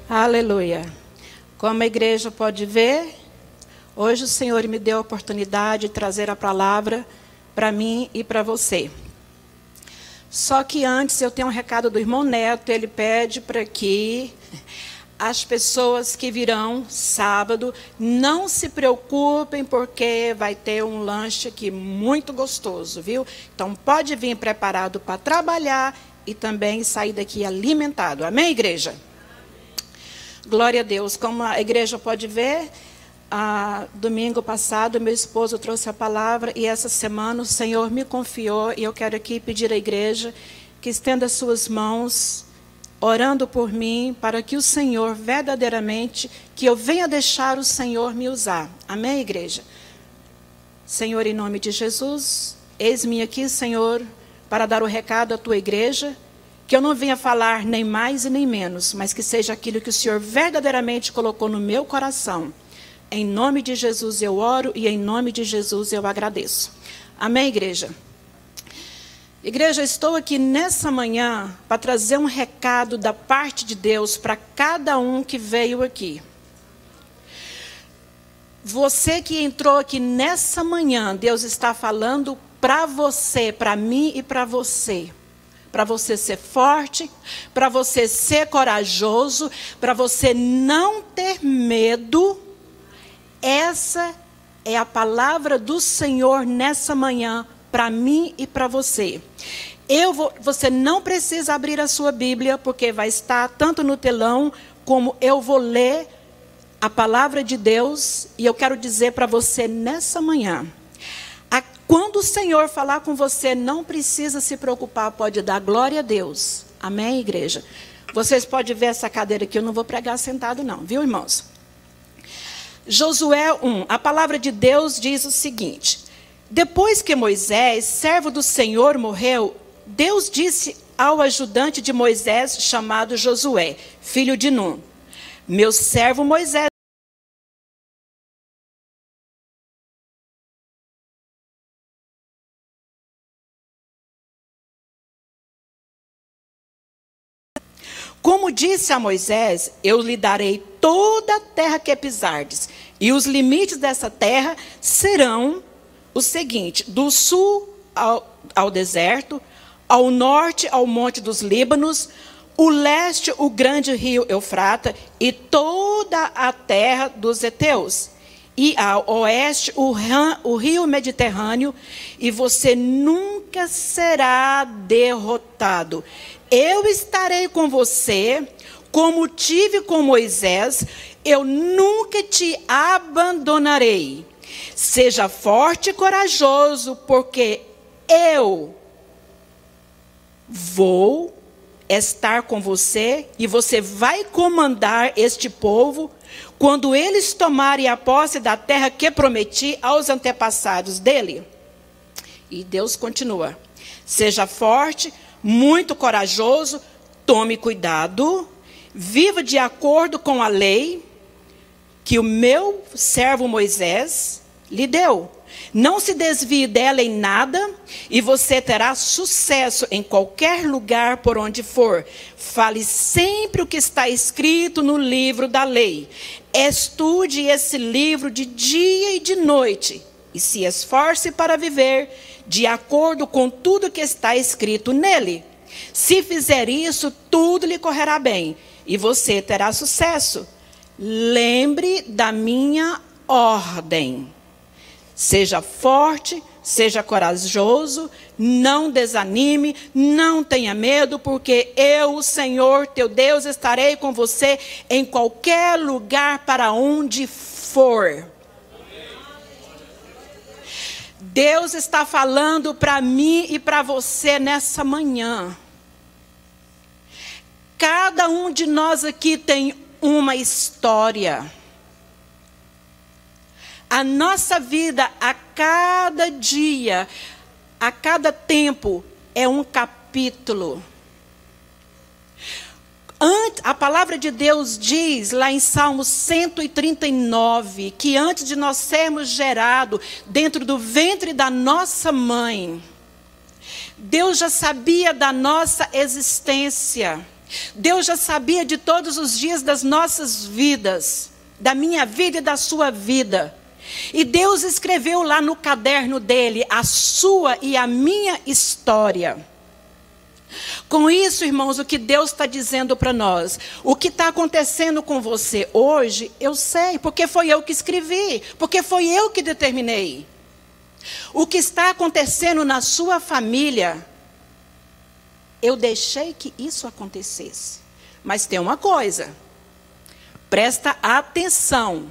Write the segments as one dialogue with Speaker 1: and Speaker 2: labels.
Speaker 1: Aleluia. Como a igreja pode ver, hoje o Senhor me deu a oportunidade de trazer a palavra para mim e para você. Só que antes eu tenho um recado do irmão Neto, ele pede para que as pessoas que virão sábado não se preocupem, porque vai ter um lanche aqui muito gostoso, viu? Então pode vir preparado para trabalhar e também sair daqui alimentado. Amém, igreja? Glória a Deus. Como a igreja pode ver, domingo passado meu esposo trouxe a palavra e essa semana o Senhor me confiou e eu quero aqui pedir à igreja que estenda suas mãos, orando por mim, para que o Senhor verdadeiramente, que eu venha deixar o Senhor me usar. Amém, igreja? Senhor, em nome de Jesus, eis-me aqui, Senhor, para dar o recado à tua igreja, que eu não venha falar nem mais e nem menos, mas que seja aquilo que o Senhor verdadeiramente colocou no meu coração. Em nome de Jesus eu oro e em nome de Jesus eu agradeço. Amém, igreja? Igreja, estou aqui nessa manhã para trazer um recado da parte de Deus para cada um que veio aqui. Você que entrou aqui nessa manhã, Deus está falando para você, para mim e para você. Para você ser forte, para você ser corajoso, para você não ter medo. Essa é a palavra do Senhor nessa manhã, para mim e para você. Você não precisa abrir a sua Bíblia, porque vai estar tanto no telão, como eu vou ler a palavra de Deus. E eu quero dizer para você nessa manhã, quando o Senhor falar com você, não precisa se preocupar, pode dar glória a Deus. Amém, igreja? Vocês podem ver essa cadeira aqui, eu não vou pregar sentado não, viu, irmãos? Josué 1, a palavra de Deus diz o seguinte: depois que Moisés, servo do Senhor, morreu, Deus disse ao ajudante de Moisés, chamado Josué, filho de Nun: meu servo Moisés como disse a Moisés, eu lhe darei toda a terra que pisardes, e os limites dessa terra serão o seguinte: do sul ao deserto, ao norte ao monte dos Líbanos, o leste o grande rio Eufrata e toda a terra dos heteus, e ao oeste o rio Mediterrâneo, e você nunca será derrotado. Eu estarei com você, como tive com Moisés, eu nunca te abandonarei. Seja forte e corajoso, porque eu vou estar com você e você vai comandar este povo quando eles tomarem a posse da terra que prometi aos antepassados dele. E Deus continua: seja forte, muito corajoso, tome cuidado, viva de acordo com a lei que o meu servo Moisés lhe deu. Não se desvie dela em nada, e você terá sucesso em qualquer lugar por onde for. Fale sempre o que está escrito no livro da lei. Estude esse livro de dia e de noite, e se esforce para viver de acordo com tudo que está escrito nele. Se fizer isso, tudo lhe correrá bem, e você terá sucesso. Lembre da minha ordem. Seja forte, seja corajoso, não desanime, não tenha medo, porque eu, o Senhor, teu Deus, estarei com você em qualquer lugar para onde for. Deus está falando para mim e para você nessa manhã. Cada um de nós aqui tem uma história. A nossa vida, a cada dia, a cada tempo, é um capítulo. A palavra de Deus diz, lá em Salmo 139, que antes de nós sermos gerados dentro do ventre da nossa mãe, Deus já sabia da nossa existência. Deus já sabia de todos os dias das nossas vidas, da minha vida e da sua vida. E Deus escreveu lá no caderno dele a sua e a minha história. Com isso, irmãos, o que Deus está dizendo para nós, o que está acontecendo com você hoje, eu sei, porque foi eu que escrevi, porque foi eu que determinei. O que está acontecendo na sua família, eu deixei que isso acontecesse. Mas tem uma coisa, presta atenção.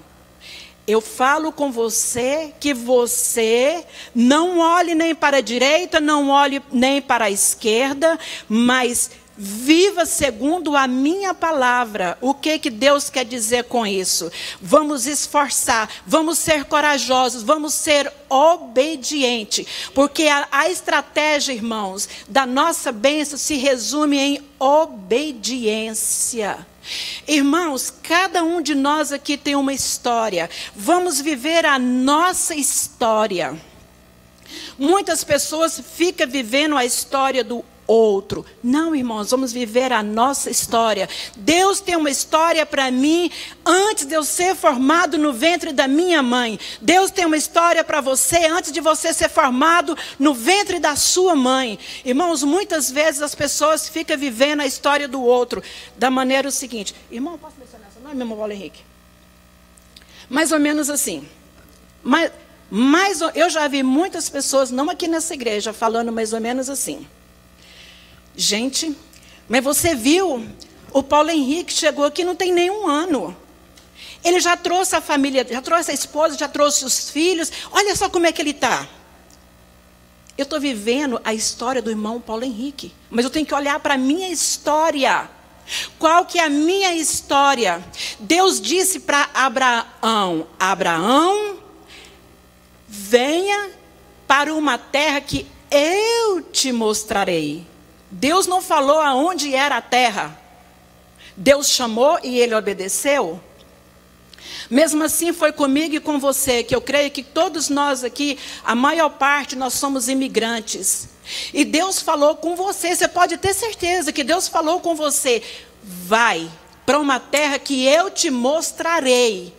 Speaker 1: Eu falo com você que você não olhe nem para a direita, não olhe nem para a esquerda, mas viva segundo a minha palavra. O que Deus quer dizer com isso? Vamos esforçar, vamos ser corajosos, vamos ser obedientes. Porque a estratégia, irmãos, da nossa bênção se resume em obediência. Irmãos, cada um de nós aqui tem uma história. Vamos viver a nossa história. Muitas pessoas ficam vivendo a história do outro. Não, irmãos, vamos viver a nossa história. Deus tem uma história para mim antes de eu ser formado no ventre da minha mãe. Deus tem uma história para você antes de você ser formado no ventre da sua mãe. Irmãos, muitas vezes as pessoas ficam vivendo a história do outro da maneira seguinte. Irmão, posso mencionar seu nome, meu irmão Paulo Henrique? Mais ou menos assim. Mas eu já vi muitas pessoas, não aqui nessa igreja, falando mais ou menos assim. Gente, mas você viu, o Paulo Henrique chegou aqui não tem nem um ano. Ele já trouxe a família, já trouxe a esposa, já trouxe os filhos. Olha só como é que ele está. Eu estou vivendo a história do irmão Paulo Henrique. Mas eu tenho que olhar para a minha história. Qual que é a minha história? Deus disse para Abraão, Abraão, venha para uma terra que eu te mostrarei. Deus não falou aonde era a terra. Deus chamou e ele obedeceu. Mesmo assim foi comigo e com você, que eu creio que todos nós aqui, a maior parte, nós somos imigrantes. E Deus falou com você, você pode ter certeza que Deus falou com você. Vai para uma terra que eu te mostrarei.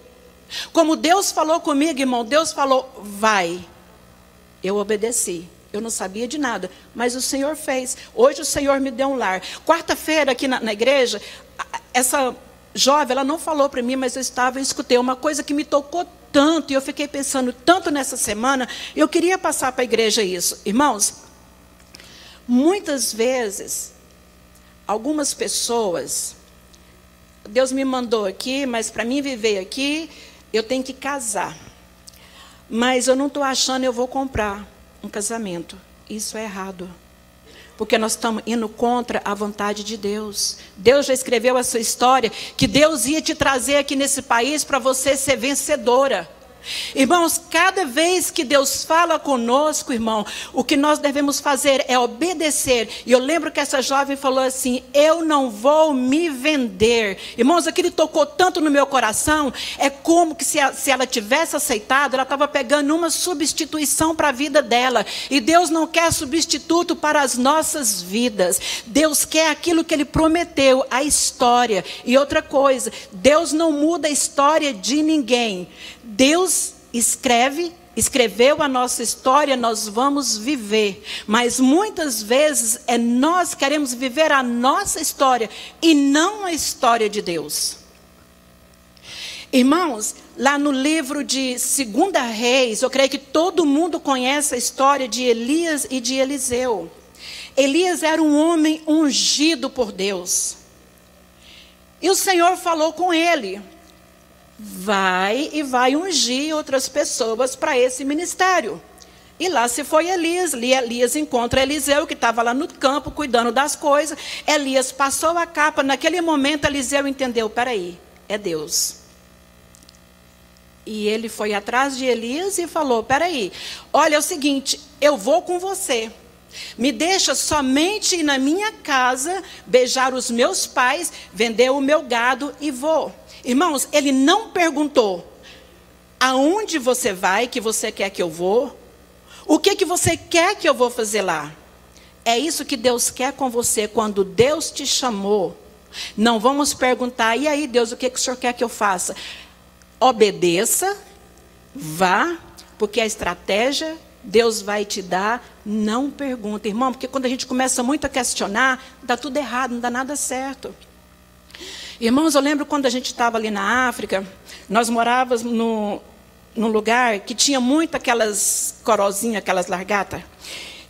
Speaker 1: Como Deus falou comigo, irmão, Deus falou, vai. Eu obedeci. Eu não sabia de nada, mas o Senhor fez. Hoje o Senhor me deu um lar. Quarta-feira aqui na igreja, essa jovem, ela não falou para mim, mas eu escutei uma coisa que me tocou tanto, e eu fiquei pensando tanto nessa semana, eu queria passar para a igreja isso. Irmãos, muitas vezes, algumas pessoas, Deus me mandou aqui, mas para mim viver aqui, eu tenho que casar. Mas eu não estou achando, eu vou comprar um casamento. Isso é errado. Porque nós estamos indo contra a vontade de Deus. Deus já escreveu a sua história, que Deus ia te trazer aqui nesse país para você ser vencedora. Irmãos, cada vez que Deus fala conosco, irmão, o que nós devemos fazer é obedecer. E eu lembro que essa jovem falou assim, eu não vou me vender. Irmãos, aquilo tocou tanto no meu coração, é como que se ela tivesse aceitado, ela estava pegando uma substituição para a vida dela. E Deus não quer substituto para as nossas vidas. Deus quer aquilo que Ele prometeu, a história. E outra coisa, Deus não muda a história de ninguém. Deus escreveu a nossa história, nós vamos viver. Mas muitas vezes nós queremos viver a nossa história e não a história de Deus. Irmãos, lá no livro de 2 Reis, eu creio que todo mundo conhece a história de Elias e de Eliseu. Elias era um homem ungido por Deus. E o Senhor falou com ele, vai ungir outras pessoas para esse ministério. E lá se foi Elias. Elias encontra Eliseu, que estava lá no campo, cuidando das coisas. Elias passou a capa. Naquele momento, Eliseu entendeu, peraí, é Deus. E ele foi atrás de Elias e falou, peraí, olha, é o seguinte, eu vou com você. Me deixa somente ir na minha casa, beijar os meus pais, vender o meu gado e vou. Irmãos, ele não perguntou, aonde você vai, que você quer que eu vou? O que você quer que eu vou fazer lá? É isso que Deus quer com você. Quando Deus te chamou, Não vamos perguntar, e aí, Deus, o que o Senhor quer que eu faça? Obedeça, vá, porque a estratégia Deus vai te dar, não pergunta. Irmão, porque quando a gente começa muito a questionar, dá tudo errado, não dá nada certo. Irmãos, eu lembro quando a gente estava ali na África, nós morávamos num lugar que tinha muito aquelas corozinhas, aquelas largatas.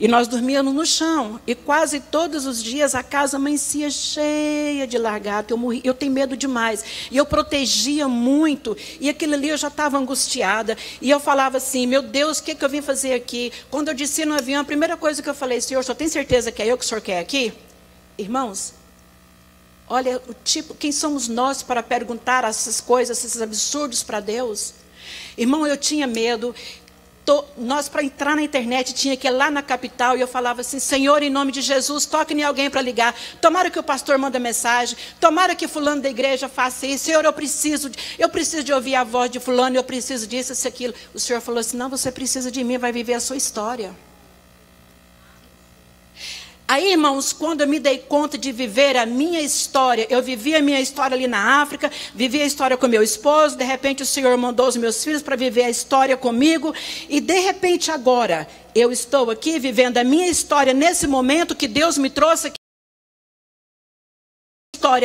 Speaker 1: E nós dormíamos no chão. E quase todos os dias a casa amanhecia cheia de largata. Eu tenho medo demais. E eu protegia muito. E aquilo ali eu já estava angustiada. E eu falava assim, meu Deus, o que eu vim fazer aqui? Quando eu desci no avião, a primeira coisa que eu falei, Senhor, o senhor tem certeza que é eu que o senhor quer aqui? Irmãos, olha, quem somos nós para perguntar essas coisas, esses absurdos para Deus? Irmão, eu tinha medo. Nós, para entrar na internet, tinha que ir lá na capital, e eu falava assim, Senhor, em nome de Jesus, toque em alguém para ligar. Tomara que o pastor mande mensagem, tomara que fulano da igreja faça isso. Senhor, eu preciso de ouvir a voz de fulano, eu preciso disso, isso, aquilo. O Senhor falou assim, não, você precisa de mim, vai viver a sua história. Aí, irmãos, quando eu me dei conta de viver a minha história, eu vivi a minha história ali na África, vivi a história com meu esposo, de repente o Senhor mandou os meus filhos para viver a história comigo, e de repente agora, eu estou aqui vivendo a minha história nesse momento que Deus me trouxe aqui.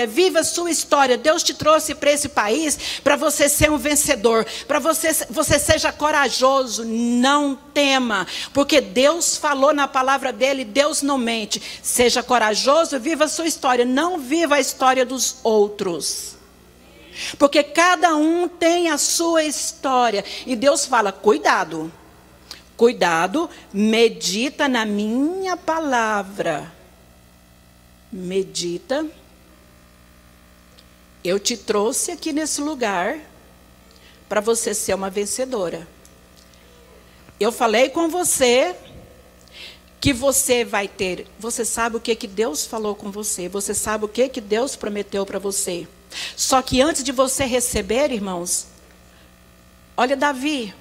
Speaker 1: Viva a sua história. Deus te trouxe para esse país para você ser um vencedor, para você seja corajoso, não tema, porque Deus falou na palavra dele, Deus não mente. Seja corajoso, viva a sua história, não viva a história dos outros, porque cada um tem a sua história, e Deus fala, cuidado, medita na minha palavra, medita. Eu te trouxe aqui nesse lugar para você ser uma vencedora. Eu falei com você que você vai ter. Você sabe o que Deus falou com você. Você sabe o que Deus prometeu para você. Só que antes de você receber, irmãos, olha Davi.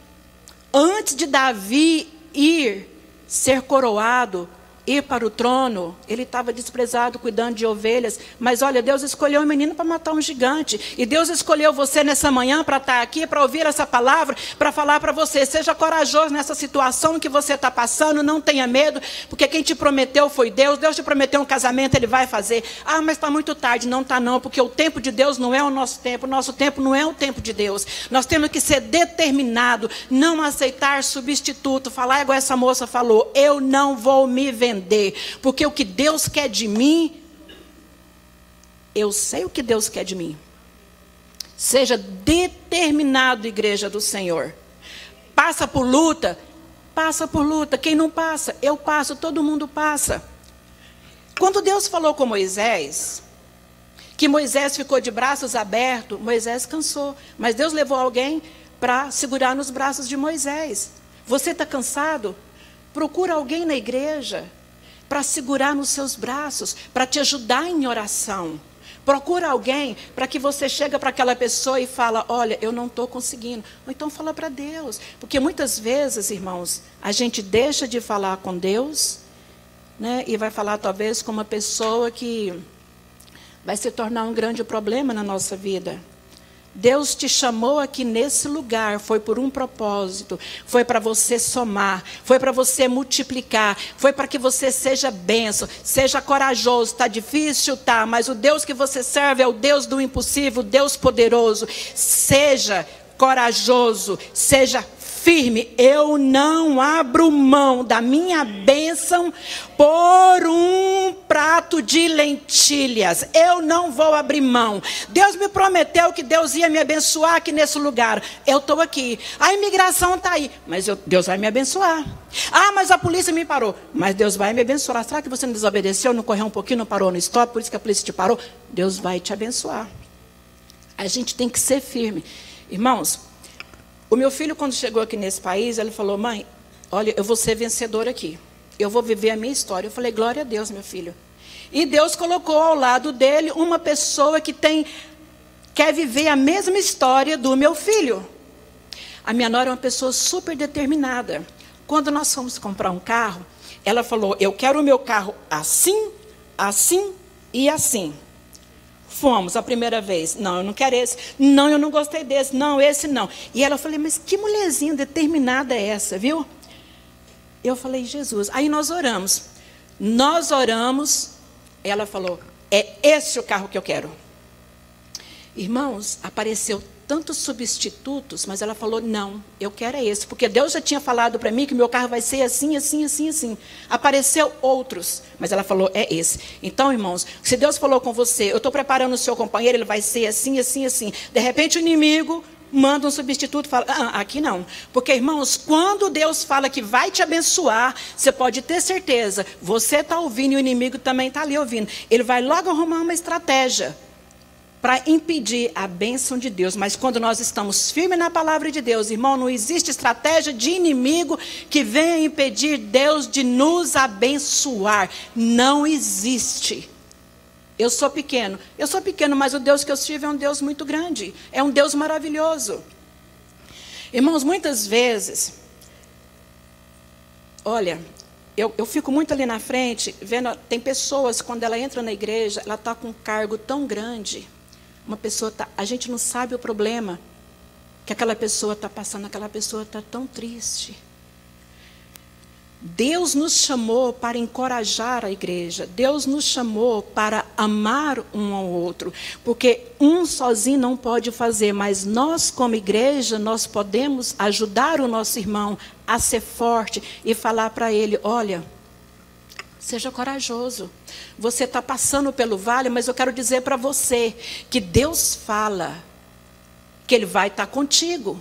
Speaker 1: Antes de Davi ir ser coroado, ir para o trono, ele estava desprezado, cuidando de ovelhas. Mas olha, Deus escolheu um menino para matar um gigante. E Deus escolheu você nessa manhã para estar aqui, para ouvir essa palavra, para falar para você. Seja corajoso nessa situação que você está passando, não tenha medo, porque quem te prometeu foi Deus. Deus te prometeu um casamento, Ele vai fazer. Ah, mas está muito tarde. Não está não, porque o tempo de Deus não é o nosso tempo. O nosso tempo não é o tempo de Deus. Nós temos que ser determinados, não aceitar substituto. Falar igual essa moça falou, eu não vou me vender. Porque o que Deus quer de mim, eu sei o que Deus quer de mim. Seja determinado, igreja do Senhor. Passa por luta. Quem não passa, eu passo, todo mundo passa. Quando Deus falou com Moisés, que Moisés ficou de braços abertos, Moisés cansou. Mas Deus levou alguém para segurar nos braços de Moisés. Você está cansado? Procura alguém na igreja para segurar nos seus braços, para te ajudar em oração. Procura alguém para que você chegue para aquela pessoa e fala, olha, eu não estou conseguindo. Ou então fala para Deus. Porque muitas vezes, irmãos, a gente deixa de falar com Deus, né, e vai falar talvez com uma pessoa que vai se tornar um grande problema na nossa vida. Deus te chamou aqui nesse lugar, foi por um propósito, foi para você somar, foi para você multiplicar, foi para que você seja bênção, seja corajoso. Está difícil? Tá, mas o Deus que você serve é o Deus do impossível, Deus poderoso. Seja corajoso, seja firme. Eu não abro mão da minha bênção por um prato de lentilhas. Eu não vou abrir mão. Deus me prometeu que Deus ia me abençoar aqui nesse lugar. Eu estou aqui. A imigração está aí. Mas Deus vai me abençoar. Ah, mas a polícia me parou. Mas Deus vai me abençoar. Será que você não desobedeceu, não correu um pouquinho, não parou no stop, por isso que a polícia te parou? Deus vai te abençoar. A gente tem que ser firme. Irmãos, o meu filho, quando chegou aqui nesse país, ele falou, mãe, olha, eu vou ser vencedor aqui. Eu vou viver a minha história. Eu falei, glória a Deus, meu filho. E Deus colocou ao lado dele uma pessoa que quer viver a mesma história do meu filho. A minha nora é uma pessoa super determinada. Quando nós fomos comprar um carro, ela falou, eu quero o meu carro assim, assim e assim. Fomos a primeira vez. Não, eu não quero esse. Não, eu não gostei desse. Não, esse não. E ela, eu falei, mas que mulherzinha determinada é essa, viu? Eu falei, Jesus. Aí nós oramos. Nós oramos. Ela falou, é esse o carro que eu quero. Irmãos, apareceu tantos substitutos, mas ela falou, não, eu quero é esse. Porque Deus já tinha falado para mim que o meu carro vai ser assim, assim, assim, assim. Apareceu outros, mas ela falou, é esse. Então, irmãos, se Deus falou com você, eu estou preparando o seu companheiro, ele vai ser assim, assim, assim. De repente o inimigo manda um substituto e fala, aqui não. Porque, irmãos, quando Deus fala que vai te abençoar, você pode ter certeza, você está ouvindo e o inimigo também está ali ouvindo. Ele vai logo arrumar uma estratégia para impedir a bênção de Deus. Mas quando nós estamos firmes na palavra de Deus, irmão, não existe estratégia de inimigo que venha impedir Deus de nos abençoar. Não existe. Eu sou pequeno, mas o Deus que eu sirvo é um Deus muito grande. É um Deus maravilhoso. Irmãos, muitas vezes, olha, eu fico muito ali na frente, vendo, tem pessoas, quando ela entra na igreja, ela está com um cargo tão grande. Uma pessoa a gente não sabe o problema que aquela pessoa está passando, aquela pessoa está tão triste. Deus nos chamou para encorajar a igreja, Deus nos chamou para amar um ao outro, porque um sozinho não pode fazer, mas nós como igreja, nós podemos ajudar o nosso irmão a ser forte e falar para ele, olha, seja corajoso. Você está passando pelo vale, mas eu quero dizer para você que Deus fala que Ele vai estar contigo.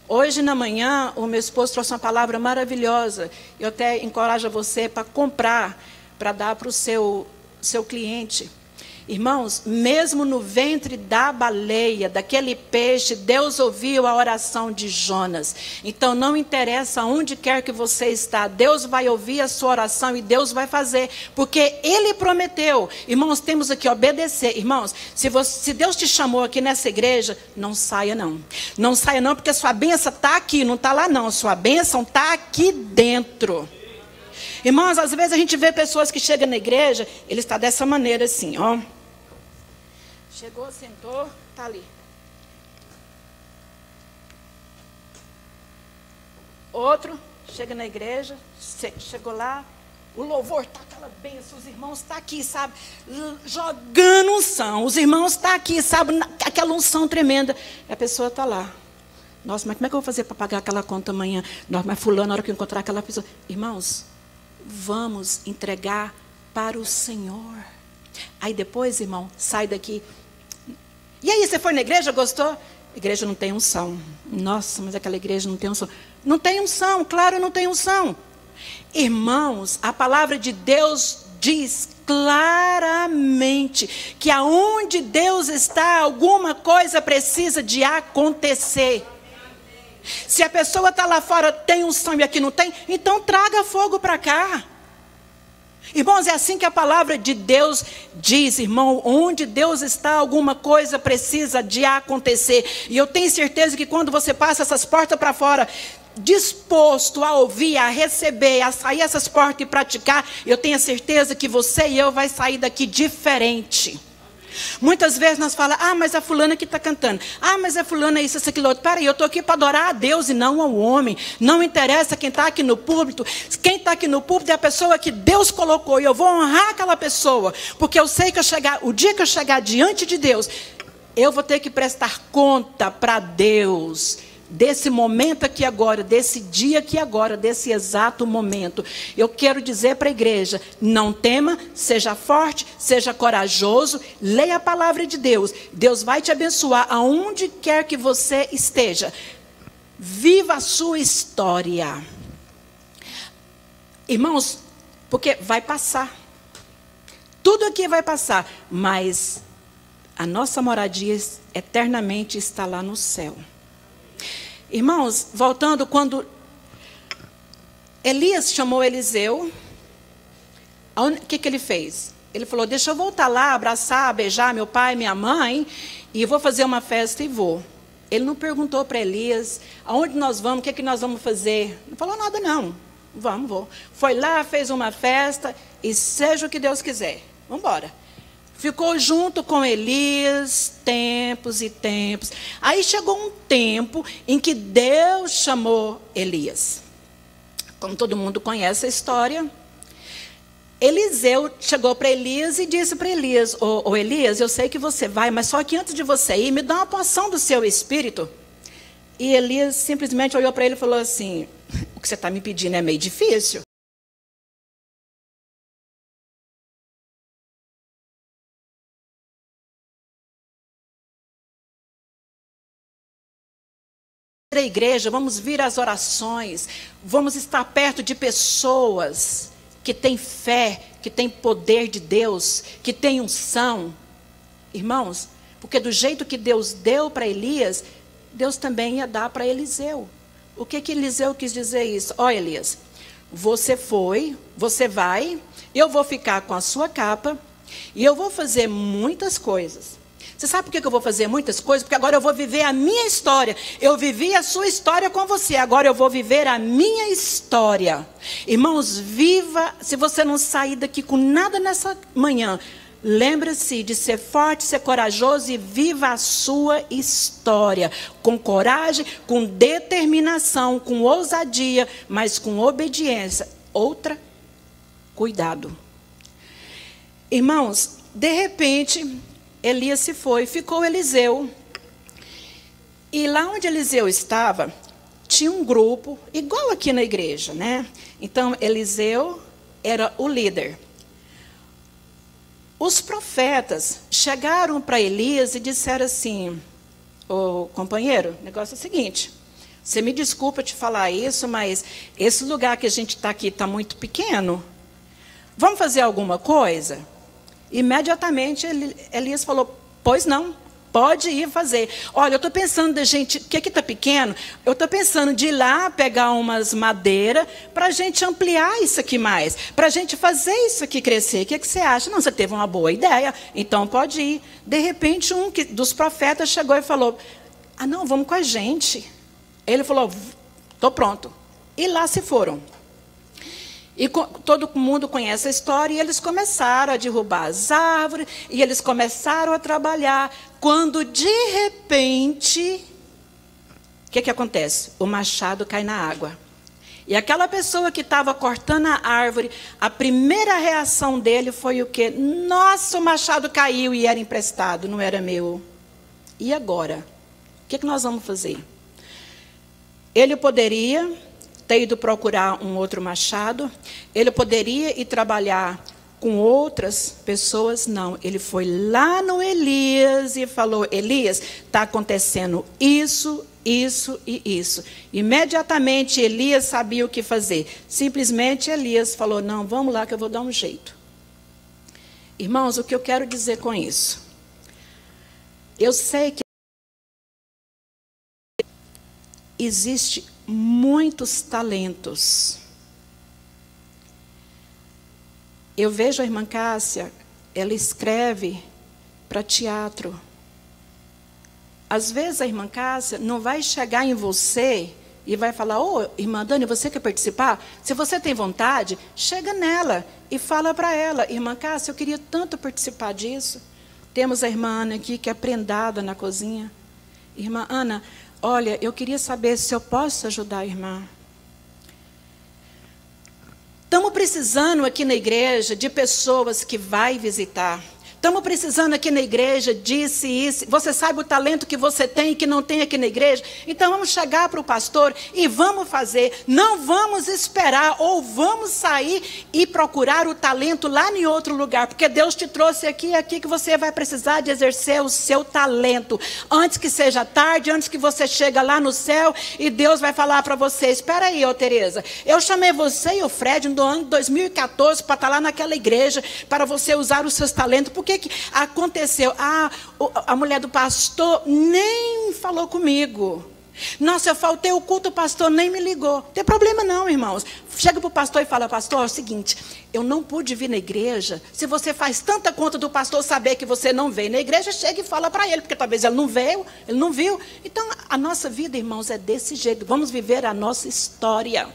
Speaker 1: Hoje na manhã, o meu esposo trouxe uma palavra maravilhosa. Eu até encorajo você para comprar, para dar para o seu cliente. Irmãos, mesmo no ventre da baleia, daquele peixe, Deus ouviu a oração de Jonas. Então, não interessa onde quer que você está, Deus vai ouvir a sua oração e Deus vai fazer, porque Ele prometeu. Irmãos, temos aqui obedecer. Irmãos, se Deus te chamou aqui nessa igreja, não saia não. Não saia não, porque a sua bênção está aqui, não está lá não. A sua bênção está aqui dentro. Irmãos, às vezes a gente vê pessoas que chegam na igreja, ele está dessa maneira assim, ó. Chegou, sentou, está ali. Outro, chega na igreja, chegou lá, o louvor está aquela bênção, os irmãos estão aqui, sabe, jogando unção. Os irmãos estão aqui, sabe, aquela unção tremenda. E a pessoa está lá. Nossa, mas como é que eu vou fazer para pagar aquela conta amanhã? Nossa, mas fulano, na hora que eu encontrar aquela pessoa. Irmãos, vamos entregar para o Senhor. Aí depois, irmão, sai daqui. E aí, você foi na igreja, gostou? A igreja não tem unção. Nossa, mas aquela igreja não tem unção. Não tem unção, claro, não tem unção. Irmãos, a palavra de Deus diz claramente que aonde Deus está, alguma coisa precisa de acontecer. Se a pessoa está lá fora, tem unção e aqui não tem, então traga fogo para cá. Irmãos, é assim que a palavra de Deus diz, irmão, onde Deus está, alguma coisa precisa de acontecer. E eu tenho certeza que quando você passa essas portas para fora, disposto a ouvir, a receber, a sair essas portas e praticar, eu tenho certeza que você e eu vai sair daqui diferente. Muitas vezes nós falamos, mas a fulana que está cantando. Mas a fulana é isso, aquilo outro. Peraí, eu estou aqui para adorar a Deus e não ao homem. Não interessa quem está aqui no púlpito. Quem está aqui no púlpito é a pessoa que Deus colocou. E eu vou honrar aquela pessoa. Porque eu sei que o dia que eu chegar diante de Deus, eu vou ter que prestar conta para Deus. Desse momento aqui agora, desse dia aqui agora, desse exato momento. Eu quero dizer para a igreja, não tema, seja forte, seja corajoso, leia a palavra de Deus. Deus vai te abençoar aonde quer que você esteja. Viva a sua história. Irmãos, porque vai passar. Tudo aqui vai passar, mas a nossa moradia eternamente está lá no céu. Irmãos, voltando, quando Elias chamou Eliseu, o que ele fez? Ele falou, deixa eu voltar lá, abraçar, beijar meu pai, minha mãe, e vou fazer uma festa e vou. Ele não perguntou para Elias, aonde nós vamos, o que nós vamos fazer? Não falou nada não, vou. Foi lá, fez uma festa, e seja o que Deus quiser, vamos embora. Ficou junto com Elias tempos e tempos. Aí chegou um tempo em que Deus chamou Elias. Como todo mundo conhece a história, Eliseu chegou para Elias e disse para Elias: ô Elias, eu sei que você vai, mas só que antes de você ir, me dá uma porção do seu espírito. E Elias simplesmente olhou para ele e falou assim: o que você está me pedindo é meio difícil. A igreja, vamos vir às orações, vamos estar perto de pessoas que têm fé, que têm poder de Deus, que têm unção. Irmãos, porque do jeito que Deus deu para Elias, Deus também ia dar para Eliseu. O que Eliseu quis dizer isso? Ó, Elias, você vai, eu vou ficar com a sua capa e eu vou fazer muitas coisas. Você sabe por que eu vou fazer muitas coisas? Porque agora eu vou viver a minha história. Eu vivi a sua história com você. Agora eu vou viver a minha história. Irmãos, viva. Se você não sair daqui com nada nessa manhã, lembre-se de ser forte, ser corajoso e viva a sua história. Com coragem, com determinação, com ousadia, mas com obediência. Outra, cuidado. Irmãos, de repente, Elias se foi, ficou Eliseu. E lá onde Eliseu estava, tinha um grupo, igual aqui na igreja, né? Então, Eliseu era o líder. Os profetas chegaram para Elias e disseram assim: ô companheiro, o negócio é o seguinte, você me desculpa te falar isso, mas esse lugar que a gente está aqui está muito pequeno. Vamos fazer alguma coisa? Imediatamente Elias falou: pois não, pode ir fazer. Olha, eu estou pensando da gente, que aqui está pequeno, eu estou pensando de ir lá pegar umas madeiras para a gente ampliar isso aqui mais, para a gente fazer isso aqui crescer. O que você acha? Não, você teve uma boa ideia, então pode ir. De repente, um dos profetas chegou e falou: ah, não, vamos com a gente. Ele falou: estou pronto. E lá se foram. E todo mundo conhece a história, e eles começaram a derrubar as árvores, e eles começaram a trabalhar, quando de repente, o que acontece? O machado cai na água. E aquela pessoa que estava cortando a árvore, a primeira reação dele foi o quê? Nossa, o machado caiu e era emprestado, não era meu. E agora? O que nós vamos fazer? Ele poderia ter ido procurar um outro machado, ele poderia ir trabalhar com outras pessoas, não. Ele foi lá no Elias e falou: Elias, está acontecendo isso, isso e isso. Imediatamente Elias sabia o que fazer. Simplesmente Elias falou: não, vamos lá que eu vou dar um jeito. Irmãos, o que eu quero dizer com isso? Eu sei que existe muitos talentos. Eu vejo a irmã Cássia, ela escreve para teatro. Às vezes a irmã Cássia não vai chegar em você e vai falar: ô, irmã Dani, você quer participar? Se você tem vontade, chega nela e fala para ela: irmã Cássia, eu queria tanto participar disso. Temos a irmã Ana aqui, que é prendada na cozinha. Irmã Ana, olha, eu queria saber se eu posso ajudar a irmã. Estamos precisando aqui na igreja de pessoas que vai visitar. Estamos precisando aqui na igreja disso e isso. Você sabe o talento que você tem e que não tem aqui na igreja? Então vamos chegar para o pastor e vamos fazer. Não vamos esperar ou vamos sair e procurar o talento lá em outro lugar. Porque Deus te trouxe aqui que você vai precisar de exercer o seu talento. Antes que seja tarde, antes que você chegue lá no céu e Deus vai falar para você: espera aí, ô Tereza, eu chamei você e o Fred no ano 2014 para estar lá naquela igreja, para você usar os seus talentos. Por que aconteceu? A mulher do pastor nem falou comigo. Nossa, eu faltei o culto, o pastor nem me ligou. Não tem problema não, irmãos. Chega para o pastor e fala: pastor, é o seguinte, eu não pude vir na igreja. Se você faz tanta conta do pastor saber que você não veio na igreja, chega e fala para ele, porque talvez ele não veio, ele não viu. Então, a nossa vida, irmãos, é desse jeito. Vamos viver a nossa história.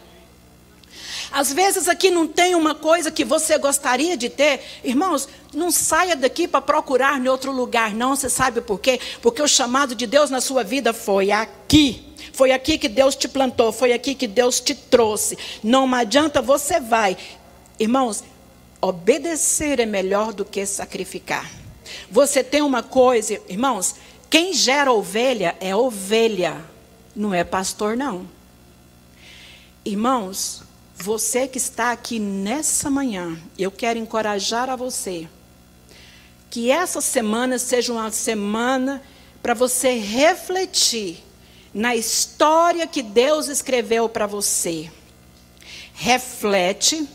Speaker 1: Às vezes aqui não tem uma coisa que você gostaria de ter. Irmãos, não saia daqui para procurar em outro lugar, não. Você sabe por quê? Porque o chamado de Deus na sua vida foi aqui. Foi aqui que Deus te plantou, foi aqui que Deus te trouxe. Não adianta, você vai. Irmãos, obedecer é melhor do que sacrificar. Você tem uma coisa, irmãos, quem gera ovelha é ovelha, não é pastor, não. Irmãos, você que está aqui nessa manhã, eu quero encorajar a você, que essa semana seja uma semana para você refletir na história que Deus escreveu para você. Reflete,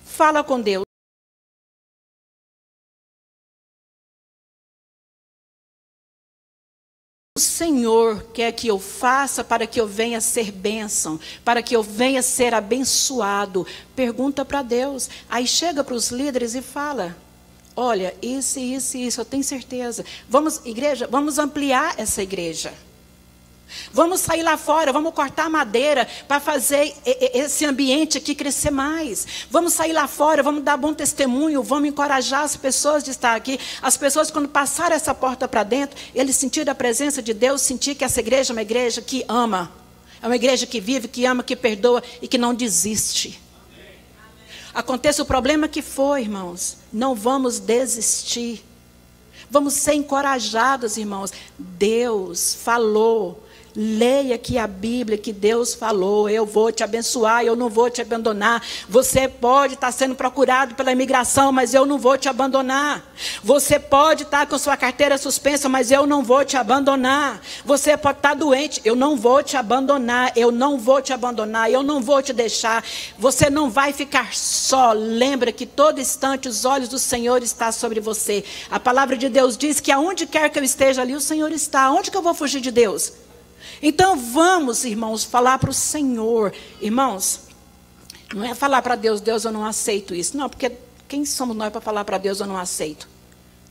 Speaker 1: fala com Deus. O Senhor quer que eu faça para que eu venha ser bênção, para que eu venha ser abençoado. Pergunta para Deus. Aí chega para os líderes e fala: olha, isso, eu tenho certeza. Vamos, igreja, vamos ampliar essa igreja. Vamos sair lá fora, vamos cortar madeira para fazer esse ambiente aqui crescer mais. Vamos sair lá fora, vamos dar bom testemunho, vamos encorajar as pessoas de estar aqui. As pessoas, quando passarem essa porta para dentro, eles sentirem a presença de Deus, sentir que essa igreja é uma igreja que ama. É uma igreja que vive, que ama, que perdoa e que não desiste. Aconteça o problema que for, irmãos, não vamos desistir. Vamos ser encorajados, irmãos. Deus falou. Leia aqui a Bíblia que Deus falou: eu vou te abençoar, eu não vou te abandonar. Você pode estar sendo procurado pela imigração, mas eu não vou te abandonar. Você pode estar com sua carteira suspensa, mas eu não vou te abandonar. Você pode estar doente, eu não vou te abandonar, eu não vou te abandonar, eu não vou te deixar. Você não vai ficar só. Lembra que todo instante os olhos do Senhor estão sobre você. A palavra de Deus diz que aonde quer que eu esteja, ali o Senhor está. Aonde que eu vou fugir de Deus? Então vamos, irmãos, falar para o Senhor. Irmãos, não é falar para Deus: Deus, eu não aceito isso. Não, porque quem somos nós para falar para Deus: eu não aceito?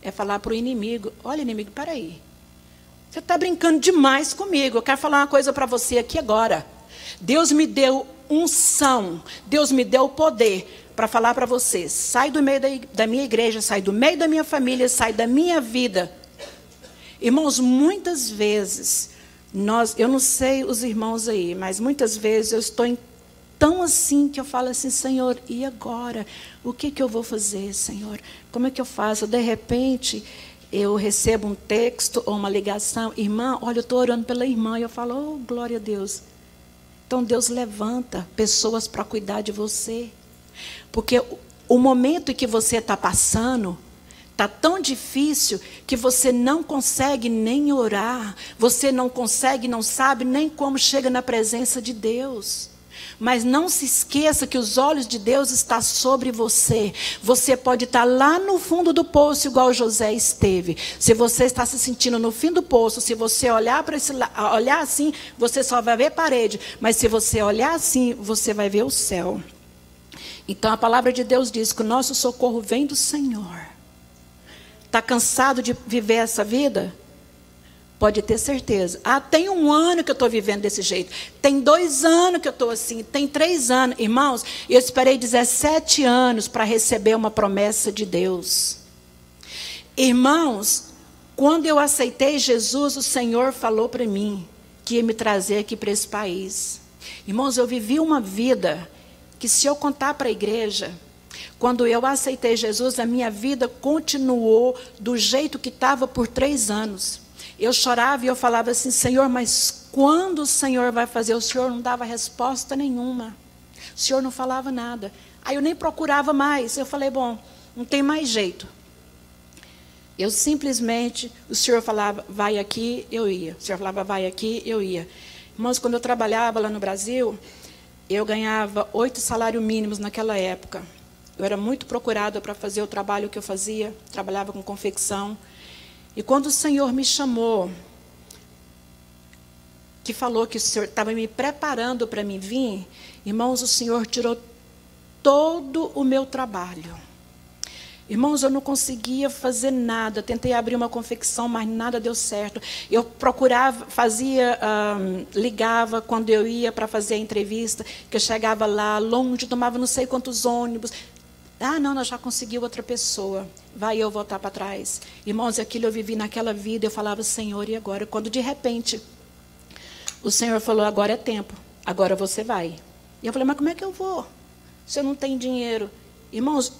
Speaker 1: É falar para o inimigo: olha, inimigo, peraí. Você está brincando demais comigo. Eu quero falar uma coisa para você aqui agora. Deus me deu unção, Deus me deu poder para falar para você: sai do meio da minha igreja, sai do meio da minha família, sai da minha vida. Irmãos, muitas vezes... eu não sei os irmãos aí, mas muitas vezes eu estou tão assim que eu falo assim: Senhor, e agora? O que eu vou fazer, Senhor? Como é que eu faço? De repente, eu recebo um texto ou uma ligação: irmã, olha, eu estou orando pela irmã. E eu falo: oh, glória a Deus. Então Deus levanta pessoas para cuidar de você. Porque o momento em que você está passando... está tão difícil que você não consegue nem orar. Você não consegue, não sabe nem como chega na presença de Deus. Mas não se esqueça que os olhos de Deus estão sobre você. Você pode estar lá no fundo do poço, igual José esteve. Se você está se sentindo no fim do poço, se você olhar para olhar assim, você só vai ver parede. Mas se você olhar assim, você vai ver o céu. Então a palavra de Deus diz que o nosso socorro vem do Senhor. Está cansado de viver essa vida? Pode ter certeza. Ah, tem 1 ano que eu estou vivendo desse jeito. Tem 2 anos que eu estou assim. Tem 3 anos. Irmãos, eu esperei 17 anos para receber uma promessa de Deus. Irmãos, quando eu aceitei Jesus, o Senhor falou para mim que ia me trazer aqui para esse país. Irmãos, eu vivi uma vida que, se eu contar para a igreja... Quando eu aceitei Jesus, a minha vida continuou do jeito que estava por 3 anos. Eu chorava e eu falava assim: Senhor, mas quando o Senhor vai fazer? O Senhor não dava resposta nenhuma. O Senhor não falava nada. Aí eu nem procurava mais. Eu falei: bom, não tem mais jeito. Eu simplesmente, o Senhor falava: vai aqui, eu ia. O Senhor falava: vai aqui, eu ia. Irmãos, quando eu trabalhava lá no Brasil, eu ganhava 8 salários mínimos naquela época. Eu era muito procurada para fazer o trabalho que eu fazia, trabalhava com confecção. E quando o Senhor me chamou, que falou que o Senhor estava me preparando para mim vir, irmãos, o Senhor tirou todo o meu trabalho. Irmãos, eu não conseguia fazer nada. Tentei abrir uma confecção, mas nada deu certo. Eu procurava, ligava quando eu ia para fazer a entrevista, que eu chegava lá longe, tomava não sei quantos ônibus. Ah, não, nós já conseguimos outra pessoa. Vai eu voltar para trás. Irmãos, aquilo eu vivi naquela vida, eu falava, Senhor, e agora? Quando de repente o Senhor falou, agora é tempo, agora você vai. E eu falei, mas como é que eu vou? Se eu não tenho dinheiro? Irmãos,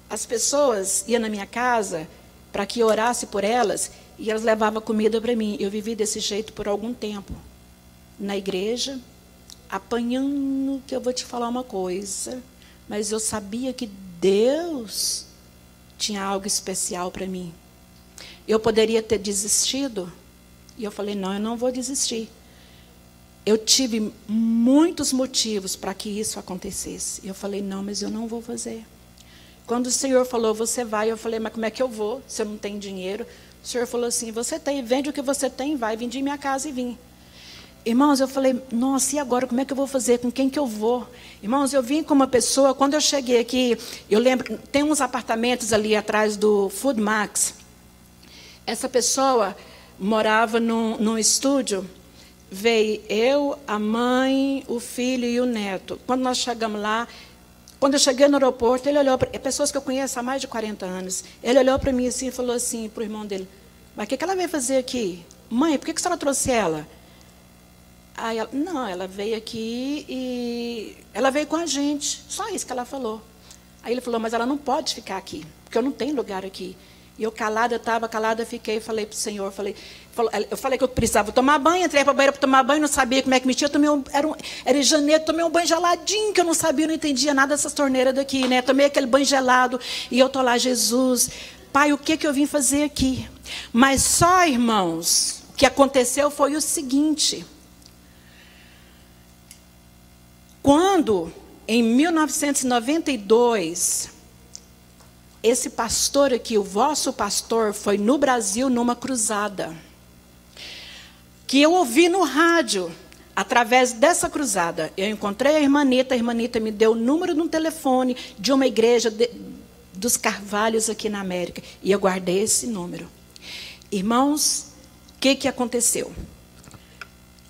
Speaker 1: as pessoas iam na minha casa para que eu orasse por elas e elas levavam comida para mim. Eu vivi desse jeito por algum tempo. Na igreja, apanhando, que eu vou te falar uma coisa, mas eu sabia que Deus tinha algo especial para mim. Eu poderia ter desistido, e eu falei, não, eu não vou desistir. Eu tive muitos motivos para que isso acontecesse. Eu falei, não, mas eu não vou fazer. Quando o Senhor falou, você vai, eu falei, mas como é que eu vou, se eu não tenho dinheiro? O Senhor falou assim, você tem, vende o que você tem, vai, vendi minha casa e vim. Irmãos, eu falei, nossa, e agora, como é que eu vou fazer, com quem que eu vou? Irmãos, eu vim com uma pessoa, quando eu cheguei aqui, eu lembro, tem uns apartamentos ali atrás do Food Max. Essa pessoa morava num estúdio, veio eu, a mãe, o filho e o neto. Quando nós chegamos lá, quando eu cheguei no aeroporto, ele olhou para pessoas que eu conheço há mais de 40 anos. Ele olhou para mim assim e falou assim para o irmão dele, mas o que ela veio fazer aqui? Mãe, por que a senhora trouxe ela? Aí ela, não, ela veio aqui e ela veio com a gente. Só isso que ela falou. Aí ele falou, mas ela não pode ficar aqui, porque eu não tenho lugar aqui. E eu calada, estava calada, fiquei, falei para o Senhor, eu falei que eu precisava tomar banho, entrei para a banheira para tomar banho, não sabia como é que mexia, era em janeiro, tomei um banho geladinho, que eu não sabia, não entendia nada dessas torneiras daqui, né? Tomei aquele banho gelado, e eu estou lá, Jesus, Pai, o que eu vim fazer aqui? Mas só, irmãos, o que aconteceu foi o seguinte, quando, em 1992... esse pastor aqui, o vosso pastor, foi no Brasil numa cruzada. Que eu ouvi no rádio, através dessa cruzada. Eu encontrei a irmã Nita me deu o número de um telefone de uma igreja dos Carvalhos aqui na América. E eu guardei esse número. Irmãos, o que aconteceu?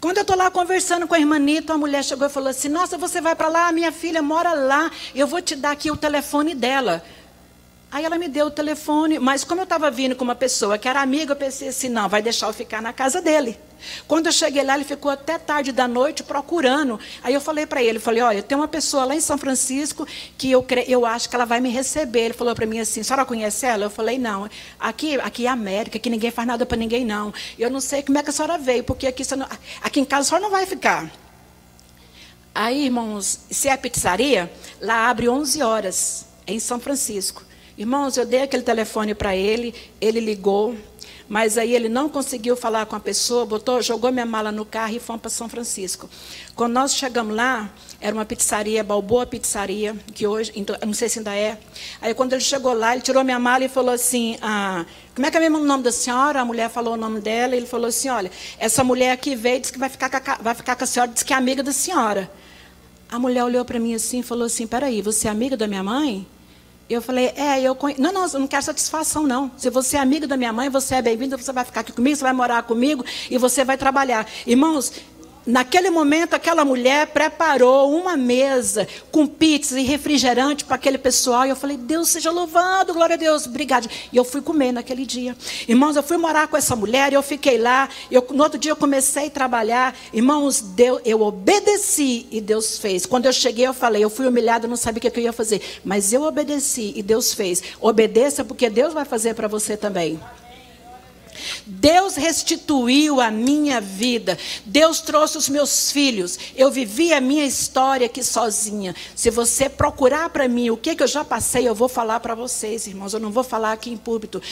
Speaker 1: Quando eu estou lá conversando com a irmã Nita, a mulher chegou e falou assim, nossa, você vai para lá, a minha filha mora lá, eu vou te dar aqui o telefone dela. Aí ela me deu o telefone, mas como eu estava vindo com uma pessoa que era amiga, eu pensei assim, não, vai deixar eu ficar na casa dele. Quando eu cheguei lá, ele ficou até tarde da noite procurando. Aí eu falei para ele, olha, tem uma pessoa lá em São Francisco que eu acho que ela vai me receber. Ele falou para mim assim, a senhora conhece ela? Eu falei, não, aqui é América, aqui ninguém faz nada para ninguém, não. Eu não sei como é que a senhora veio, porque aqui em casa a senhora não vai ficar. Aí, irmãos, se é a pizzaria, lá abre 11 horas, em São Francisco. Irmãos, eu dei aquele telefone para ele, ele ligou, mas aí ele não conseguiu falar com a pessoa, jogou minha mala no carro e fomos para São Francisco. Quando nós chegamos lá, era uma pizzaria, Balboa Pizzaria, que hoje, não sei se ainda é. Aí quando ele chegou lá, ele tirou minha mala e falou assim, como é que é mesmo o nome da senhora? A mulher falou o nome dela, e ele falou assim, olha, essa mulher aqui veio, disse que vai ficar com a senhora, disse que é amiga da senhora. A mulher olhou para mim assim e falou assim, peraí, você é amiga da minha mãe? Eu falei, eu conheço. Não, eu não quero satisfação, não. Se você é amigo da minha mãe, você é bem-vindo, você vai ficar aqui comigo, você vai morar comigo e você vai trabalhar. Irmãos, naquele momento, aquela mulher preparou uma mesa com pizza e refrigerante para aquele pessoal. E eu falei, Deus seja louvado, glória a Deus, obrigado. E eu fui comer naquele dia. Irmãos, eu fui morar com essa mulher, eu fiquei lá. No outro dia eu comecei a trabalhar. Irmãos, eu obedeci e Deus fez. Quando eu cheguei, eu falei, eu fui humilhada, não sabia o que eu ia fazer. Mas eu obedeci e Deus fez. Obedeça porque Deus vai fazer para você também. Deus restituiu a minha vida. Deus trouxe os meus filhos. Eu vivi a minha história aqui sozinha. Se você procurar para mim o que eu já passei, eu vou falar para vocês, irmãos. Eu não vou falar aqui em púlpito.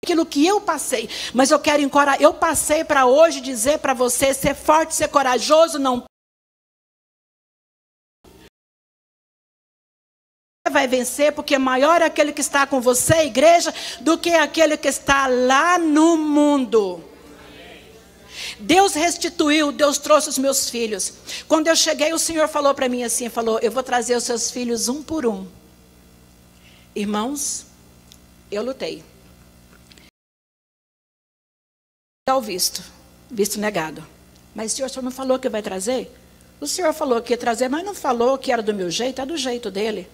Speaker 1: Aquilo que eu passei. Mas eu quero encorajar. Eu passei para hoje dizer para você, ser forte, ser corajoso, não vai vencer, porque maior é aquele que está com você, igreja, do que aquele que está lá no mundo. Deus restituiu, Deus trouxe os meus filhos. Quando eu cheguei, o Senhor falou para mim assim, eu vou trazer os seus filhos um por um. Irmãos, eu lutei. O visto negado. Mas o senhor não falou que vai trazer? O senhor falou que ia trazer, mas não falou que era do meu jeito, é do jeito dele.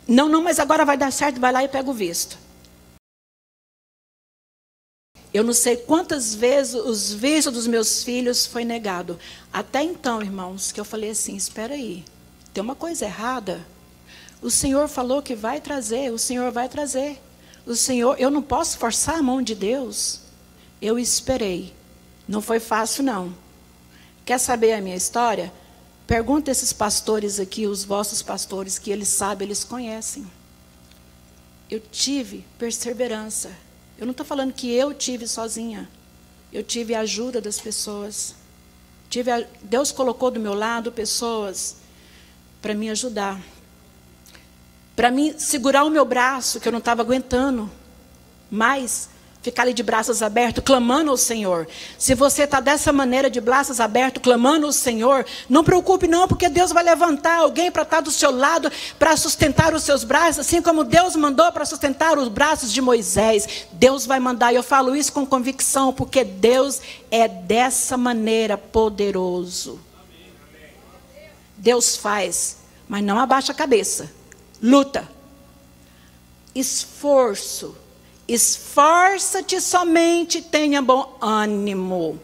Speaker 1: Não, mas agora vai dar certo, vai lá e pega o visto. Eu não sei quantas vezes os vistos dos meus filhos foi negado. Até então, irmãos, que eu falei assim, espera aí, tem uma coisa errada. O Senhor falou que vai trazer, o Senhor vai trazer. O Senhor, eu não posso forçar a mão de Deus. Eu esperei. Não foi fácil, não. Quer saber a minha história? Pergunta esses pastores aqui, os vossos pastores, que eles sabem, eles conhecem. Eu tive perseverança. Eu não estou falando que eu tive sozinha. Eu tive a ajuda das pessoas. Deus colocou do meu lado pessoas para me ajudar. Para mim segurar o meu braço, que eu não estava aguentando mais. Ficar ali de braços abertos, clamando ao Senhor. Se você está dessa maneira, de braços abertos, clamando ao Senhor, não preocupe não, porque Deus vai levantar alguém para estar do seu lado, para sustentar os seus braços, assim como Deus mandou para sustentar os braços de Moisés. Deus vai mandar, e eu falo isso com convicção, porque Deus é dessa maneira poderoso. Deus faz, mas não abaixa a cabeça. Luta. Esforço. Esforça-te somente, tenha bom ânimo.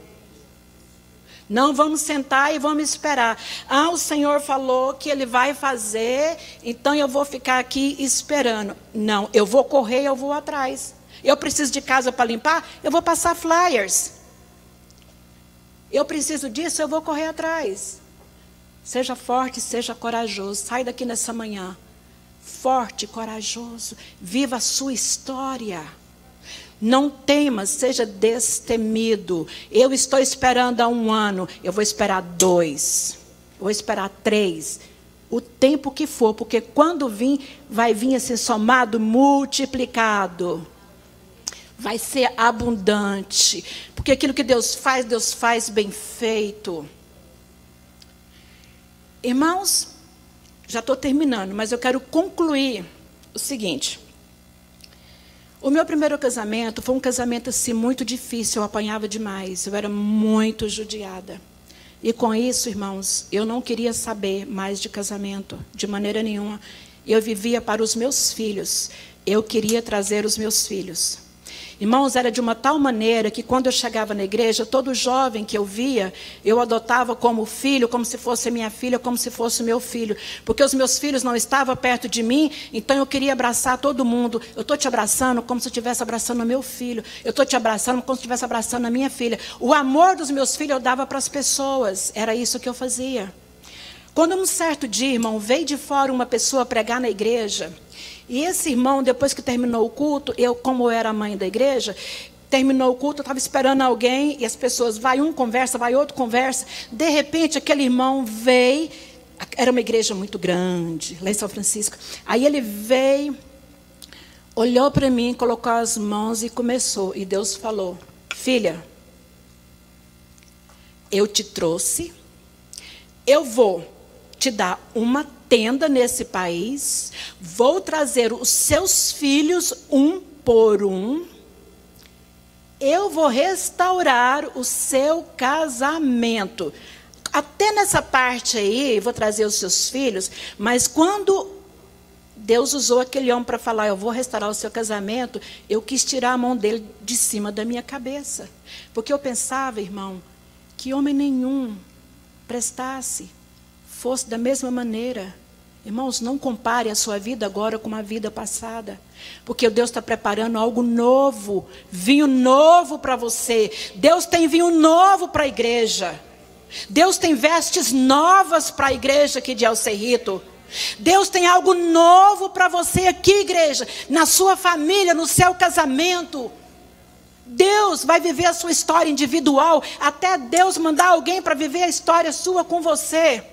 Speaker 1: Não vamos sentar e vamos esperar. O Senhor falou que Ele vai fazer, então eu vou ficar aqui esperando. Não, eu vou correr, eu vou atrás. Eu preciso de casa para limpar, eu vou passar flyers. Eu preciso disso, eu vou correr atrás. Seja forte, seja corajoso. Sai daqui nessa manhã. Forte, corajoso, viva a sua história. Não temas, seja destemido. Eu estou esperando há 1 ano, eu vou esperar 2, eu vou esperar 3, o tempo que for, porque quando vir, vai vir assim somado, multiplicado. Vai ser abundante, porque aquilo que Deus faz bem feito. Irmãos, já estou terminando, mas eu quero concluir o seguinte. O meu primeiro casamento foi um casamento assim, muito difícil, eu apanhava demais, eu era muito judiada. E com isso, irmãos, eu não queria saber mais de casamento, de maneira nenhuma. Eu vivia para os meus filhos, eu queria trazer os meus filhos. Irmãos, era de uma tal maneira que quando eu chegava na igreja, todo jovem que eu via, eu adotava como filho, como se fosse minha filha, como se fosse meu filho. Porque os meus filhos não estavam perto de mim, então eu queria abraçar todo mundo. Eu estou te abraçando como se eu estivesse abraçando o meu filho. Eu estou te abraçando como se eu estivesse abraçando a minha filha. O amor dos meus filhos eu dava para as pessoas. Era isso que eu fazia. Quando um certo dia, irmão, veio de fora uma pessoa pregar na igreja. E esse irmão, depois que terminou o culto, como eu era mãe da igreja, terminou o culto, eu estava esperando alguém, e as pessoas, vai um conversa, vai outro conversa. De repente, aquele irmão veio, era uma igreja muito grande, lá em São Francisco. Aí ele veio, olhou para mim, colocou as mãos e começou. E Deus falou, filha, eu te trouxe, eu vou te dar uma tenda nesse país, vou trazer os seus filhos um por um, eu vou restaurar o seu casamento. Até nessa parte aí, vou trazer os seus filhos, mas quando Deus usou aquele homem para falar, eu vou restaurar o seu casamento, eu quis tirar a mão dele de cima da minha cabeça. Porque eu pensava, irmão, que homem nenhum prestasse, fosse da mesma maneira. Irmãos, não compare a sua vida agora com uma vida passada. Porque Deus está preparando algo novo. Vinho novo para você. Deus tem vinho novo para a igreja. Deus tem vestes novas para a igreja aqui de El Cerrito. Deus tem algo novo para você aqui, igreja. Na sua família, no seu casamento. Deus vai viver a sua história individual. Até Deus mandar alguém para viver a história sua com você.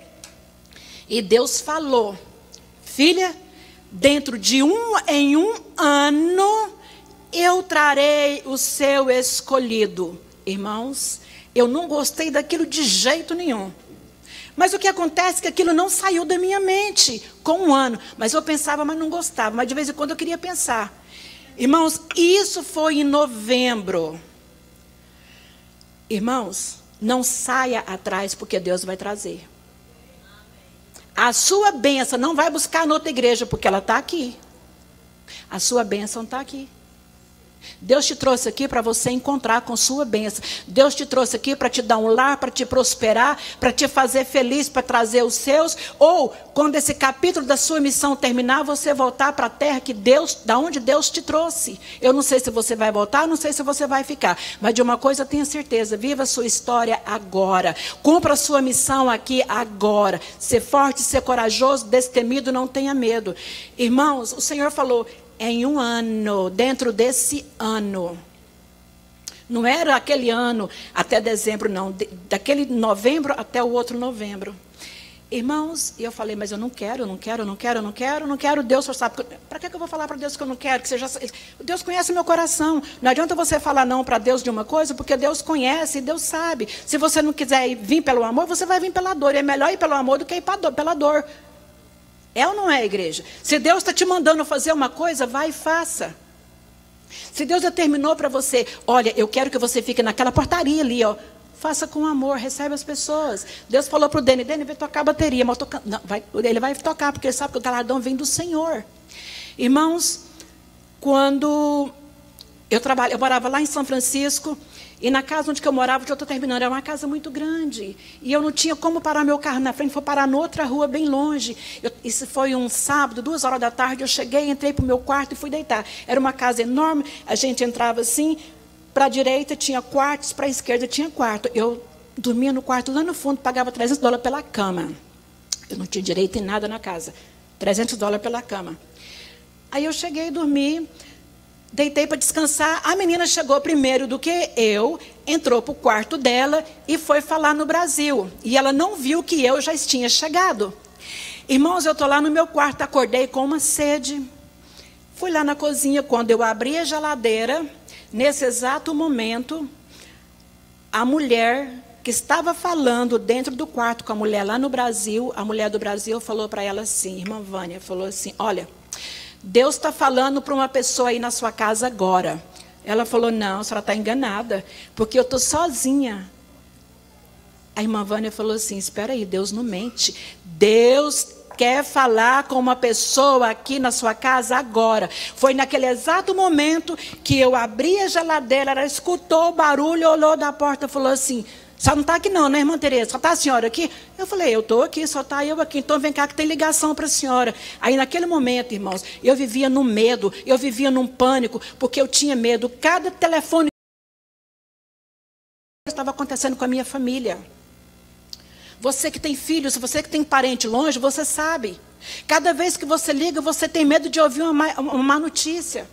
Speaker 1: E Deus falou, filha, dentro de em um ano, eu trarei o seu escolhido. Irmãos, eu não gostei daquilo de jeito nenhum. Mas o que acontece é que aquilo não saiu da minha mente com um ano. Mas eu pensava, mas não gostava. Mas de vez em quando eu queria pensar. Irmãos, isso foi em novembro. Irmãos, não saia atrás, porque Deus vai trazer. A sua bênção não vai buscar noutra igreja, porque ela está aqui. A sua bênção está aqui. Deus te trouxe aqui para você encontrar com sua bênção. Deus te trouxe aqui para te dar um lar, para te prosperar, para te fazer feliz, para trazer os seus. Ou, quando esse capítulo da sua missão terminar, você voltar para a terra que Deus, da onde Deus te trouxe. Eu não sei se você vai voltar, não sei se você vai ficar. Mas de uma coisa eu tenho certeza, viva a sua história agora. Cumpra a sua missão aqui agora. Ser forte, ser corajoso, destemido, não tenha medo. Irmãos, o Senhor falou... Em um ano, dentro desse ano, não era aquele ano até dezembro, não, daquele novembro até o outro novembro. Irmãos, e eu falei, mas eu não quero, Deus só sabe. Para que eu vou falar para Deus que eu não quero? Que seja, Deus conhece o meu coração. Não adianta você falar não para Deus de uma coisa, porque Deus conhece e Deus sabe. Se você não quiser vir pelo amor, você vai vir pela dor. E é melhor ir pelo amor do que ir pela dor. É ou não é, igreja? Se Deus está te mandando fazer uma coisa, vai e faça. Se Deus determinou para você, olha, eu quero que você fique naquela portaria ali, ó. Faça com amor, recebe as pessoas. Deus falou para o Deni, vai tocar a bateria. Mas ele vai tocar, porque ele sabe que o galardão vem do Senhor. Irmãos, quando eu morava lá em São Francisco, e na casa onde eu morava, que eu estou terminando, era uma casa muito grande. E eu não tinha como parar meu carro na frente, foi parar noutra rua bem longe. Isso foi um sábado, 2h da tarde, eu cheguei, entrei para o meu quarto e fui deitar. Era uma casa enorme, a gente entrava assim, para a direita tinha quartos, para a esquerda tinha quarto. Eu dormia no quarto lá no fundo, pagava $300 pela cama. Eu não tinha direito em nada na casa. $300 pela cama. Aí eu cheguei e dormi. Deitei para descansar, a menina chegou primeiro do que eu, entrou para o quarto dela e foi falar no Brasil. E ela não viu que eu já tinha chegado. Irmãos, eu estou lá no meu quarto, acordei com uma sede. Fui lá na cozinha, quando eu abri a geladeira, nesse exato momento, a mulher que estava falando dentro do quarto com a mulher lá no Brasil, a mulher do Brasil falou para ela assim, irmã Vânia, falou assim, olha... Deus está falando para uma pessoa aí na sua casa agora. Ela falou, não, a senhora está enganada, porque eu estou sozinha. A irmã Vânia falou assim, espera aí, Deus não mente. Deus quer falar com uma pessoa aqui na sua casa agora. Foi naquele exato momento que eu abri a geladeira, ela escutou o barulho, olhou da porta e falou assim, só não está aqui não, né, irmã Tereza? Só está a senhora aqui? Eu falei, eu estou aqui, só está eu aqui. Então vem cá que tem ligação para a senhora. Aí naquele momento, irmãos, eu vivia num medo, eu vivia num pânico, porque eu tinha medo. Cada telefone estava acontecendo com a minha família. Você que tem filhos, você que tem parente longe, você sabe. Cada vez que você liga, você tem medo de ouvir uma má notícia.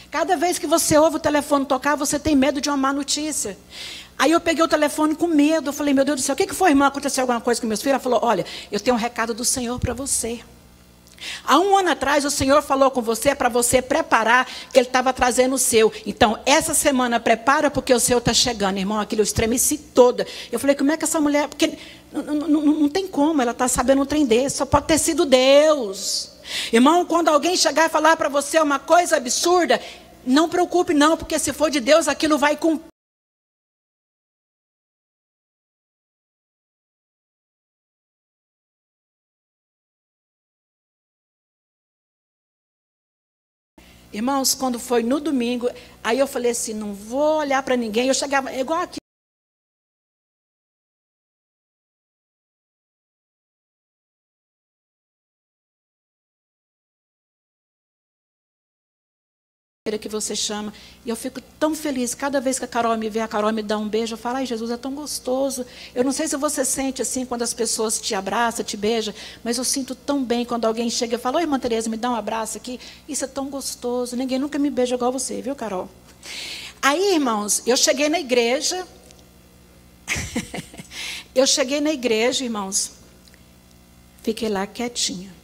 Speaker 1: Cada vez que você ouve o telefone tocar, você tem medo de uma má notícia. Aí eu peguei o telefone com medo, eu falei, meu Deus do céu, o que foi, irmã? Aconteceu alguma coisa com meus filhos? Ela falou, olha, eu tenho um recado do Senhor para você. Há um ano atrás, o Senhor falou com você para você preparar, que Ele estava trazendo o seu. Então, essa semana, prepara, porque o seu está chegando. Irmão, aquilo eu estremeci toda. Eu falei, como é que essa mulher... Porque não tem como, ela está sabendo um trem desse, só pode ter sido Deus. Irmão, quando alguém chegar e falar para você uma coisa absurda, não preocupe não, porque se for de Deus, aquilo vai cumprir. Irmãos, quando foi no domingo, aí eu falei assim, não vou olhar para ninguém. Eu chegava, igual aqui. Que você chama, e eu fico tão feliz, cada vez que a Carol me vê, a Carol me dá um beijo, eu falo, ai Jesus, é tão gostoso. Eu não sei se você sente assim, quando as pessoas te abraçam, te beijam, mas eu sinto tão bem quando alguém chega e fala, oi, irmã Tereza, me dá um abraço aqui, isso é tão gostoso, ninguém nunca me beija igual você, viu, Carol? Aí, irmãos, eu cheguei na igreja, irmãos, fiquei lá quietinha.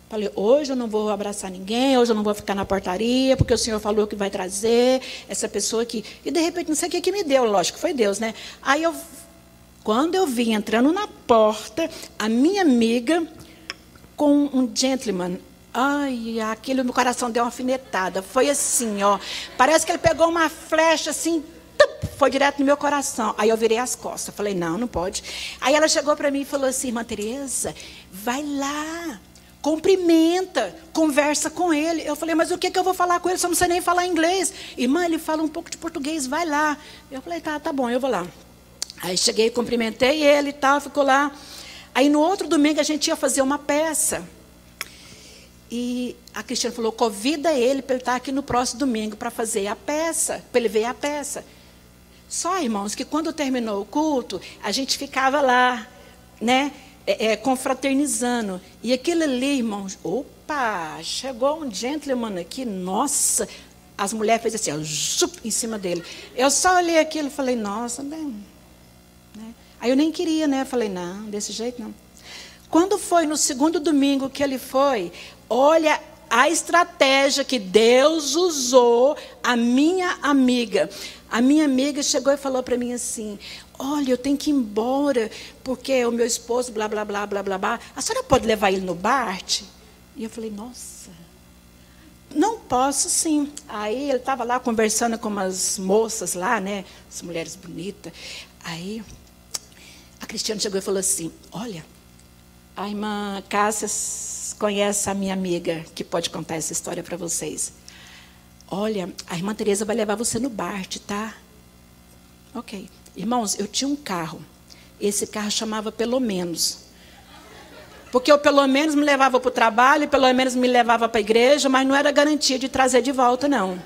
Speaker 1: Falei, hoje eu não vou abraçar ninguém, hoje eu não vou ficar na portaria, porque o Senhor falou que vai trazer essa pessoa aqui. E de repente, não sei o que me deu, lógico, foi Deus, né? Aí eu Quando eu vi entrando na porta, a minha amiga com um gentleman, ai, aquilo, meu coração deu uma alfinetada. Foi assim, ó. Parece que ele pegou uma flecha assim, foi direto no meu coração. Aí eu virei as costas. Falei, não, não pode. Aí ela chegou para mim e falou assim, irmã Tereza, vai lá, cumprimenta, conversa com ele. Eu falei, mas o que eu vou falar com ele? Se eu não sei nem falar inglês. Irmã, ele fala um pouco de português, vai lá. Eu falei, tá bom, eu vou lá. Aí cheguei, cumprimentei ele e tal, ficou lá. Aí no outro domingo a gente ia fazer uma peça. E a Cristiane falou, convida ele para ele estar aqui no próximo domingo para fazer a peça, para ele ver a peça. Só, irmãos, que quando terminou o culto, a gente ficava lá, né, confraternizando. E aquilo ali, irmãos, opa, chegou um gentleman aqui, nossa, as mulheres fez assim, ó, zup, em cima dele. Eu só olhei aquilo e falei, nossa, bem, né? Aí eu nem queria, né, falei, não, desse jeito não. Quando foi no segundo domingo que ele foi, olha a estratégia que Deus usou, a minha amiga. A minha amiga chegou e falou para mim assim, olha, eu tenho que ir embora, porque o meu esposo, blá, blá, blá, blá, blá, blá. A senhora pode levar ele no Bart? E eu falei, nossa, não posso sim. Aí ele estava lá conversando com umas moças lá, né, as mulheres bonitas. Aí a Cristiane chegou e falou assim, olha, a irmã Cássia conhece a minha amiga, que pode contar essa história para vocês. Olha, a irmã Tereza vai levar você no Bart, tá? Ok. Irmãos, eu tinha um carro. Esse carro chamava Pelo Menos. Porque eu, pelo menos, me levava para o trabalho, pelo menos me levava para a igreja, mas não era garantia de trazer de volta, não.